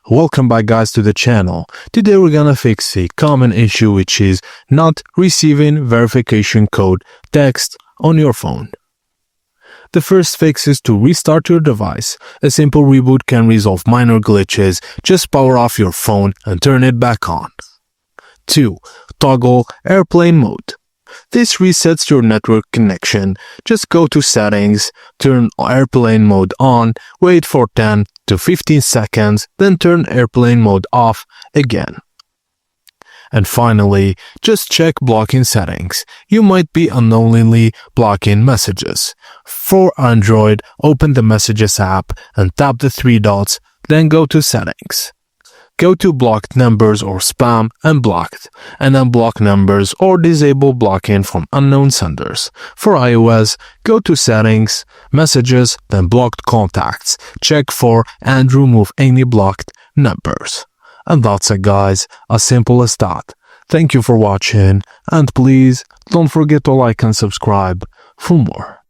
Welcome back guys to the channel. Today we're gonna fix a common issue, which is not receiving verification code text on your phone. The first fix is to restart your device. A simple reboot can resolve minor glitches. Just power off your phone and turn it back on. 2. Toggle airplane mode. This resets your network connection. Just go to settings, turn airplane mode on, wait for 10 to 15 seconds, then turn airplane mode off again. And finally, just check blocking settings. You might be unknowingly blocking messages. For Android, open the Messages app and tap the three dots, then go to Settings. Go to blocked numbers or spam and blocked, and unblock numbers or disable blocking from unknown senders. For iOS, go to Settings, Messages, then blocked contacts. Check for and remove any blocked numbers. And that's it guys, as simple as that. Thank you for watching, and please don't forget to like and subscribe for more.